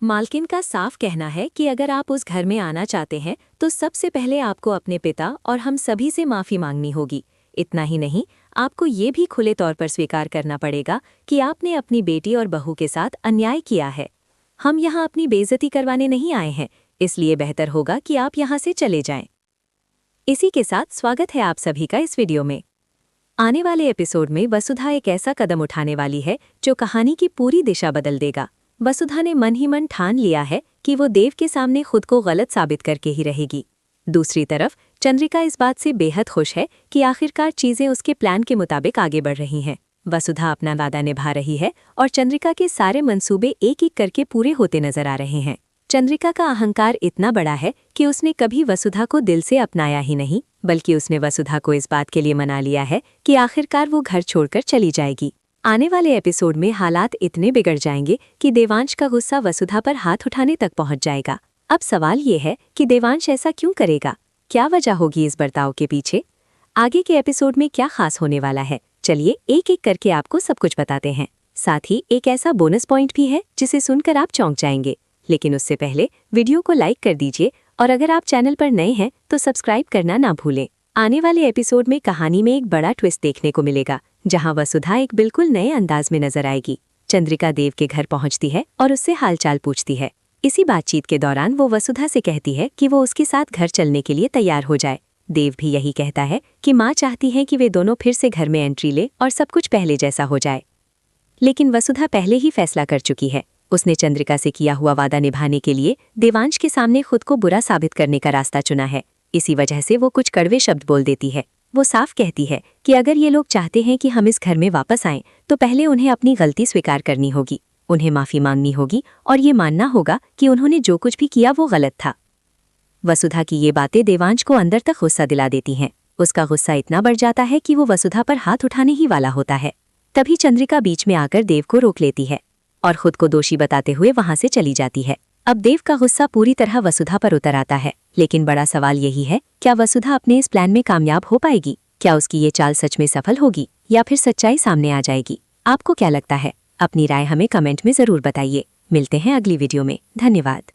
मालकिन का साफ कहना है कि अगर आप उस घर में आना चाहते हैं तो सबसे पहले आपको अपने पिता और हम सभी से माफ़ी मांगनी होगी। इतना ही नहीं, आपको ये भी खुले तौर पर स्वीकार करना पड़ेगा कि आपने अपनी बेटी और बहू के साथ अन्याय किया है। हम यहाँ अपनी बेइज्जती करवाने नहीं आए हैं, इसलिए बेहतर होगा कि आप यहाँ से चले जाएं। इसी के साथ स्वागत है आप सभी का इस वीडियो में। आने वाले एपिसोड में वसुधा एक ऐसा कदम उठाने वाली है जो कहानी की पूरी दिशा बदल देगा। वसुधा ने मन ही मन ठान लिया है कि वो देव के सामने खुद को गलत साबित करके ही रहेगी। दूसरी तरफ चंद्रिका इस बात से बेहद खुश है कि आखिरकार चीजें उसके प्लान के मुताबिक आगे बढ़ रही हैं। वसुधा अपना वादा निभा रही है और चंद्रिका के सारे मंसूबे एक एक करके पूरे होते नजर आ रहे हैं। चंद्रिका का अहंकार इतना बड़ा है कि उसने कभी वसुधा को दिल से अपनाया ही नहीं, बल्कि उसने वसुधा को इस बात के लिए मना लिया है कि आखिरकार वो घर छोड़कर चली जाएगी। आने वाले एपिसोड में हालात इतने बिगड़ जाएंगे कि देवांश का गुस्सा वसुधा पर हाथ उठाने तक पहुंच जाएगा। अब सवाल ये है कि देवांश ऐसा क्यों करेगा? क्या वजह होगी इस बर्ताव के पीछे? आगे के एपिसोड में क्या खास होने वाला है? चलिए एक एक करके आपको सब कुछ बताते हैं। साथ ही एक ऐसा बोनस पॉइंट भी है जिसे सुनकर आप चौंक जाएंगे। लेकिन उससे पहले वीडियो को लाइक कर दीजिए और अगर आप चैनल पर नए हैं तो सब्सक्राइब करना ना भूलें। आने वाले एपिसोड में कहानी में एक बड़ा ट्विस्ट देखने को मिलेगा, जहां वसुधा एक बिल्कुल नए अंदाज में नजर आएगी। चंद्रिका देव के घर पहुंचती है और उससे हालचाल पूछती है। इसी बातचीत के दौरान वो वसुधा से कहती है कि वो उसके साथ घर चलने के लिए तैयार हो जाए। देव भी यही कहता है कि माँ चाहती है कि वे दोनों फिर से घर में एंट्री ले और सब कुछ पहले जैसा हो जाए। लेकिन वसुधा पहले ही फैसला कर चुकी है। उसने चंद्रिका से किया हुआ वादा निभाने के लिए देवांश के सामने खुद को बुरा साबित करने का रास्ता चुना है। इसी वजह से वो कुछ कड़वे शब्द बोल देती है। वो साफ कहती है कि अगर ये लोग चाहते हैं कि हम इस घर में वापस आएं, तो पहले उन्हें अपनी गलती स्वीकार करनी होगी, उन्हें माफ़ी मांगनी होगी और ये मानना होगा कि उन्होंने जो कुछ भी किया वो गलत था। वसुधा की ये बातें देवांश को अंदर तक गुस्सा दिला देती हैं। उसका गुस्सा इतना बढ़ जाता है कि वो वसुधा पर हाथ उठाने ही वाला होता है। तभी चंद्रिका बीच में आकर देव को रोक लेती है और खुद को दोषी बताते हुए वहां से चली जाती है। अब देव का गुस्सा पूरी तरह वसुधा पर उतर आता है, लेकिन बड़ा सवाल यही है, क्या वसुधा अपने इस प्लान में कामयाब हो पाएगी? क्या उसकी ये चाल सच में सफल होगी या फिर सच्चाई सामने आ जाएगी? आपको क्या लगता है? अपनी राय हमें कमेंट में जरूर बताइए। मिलते हैं अगली वीडियो में। धन्यवाद।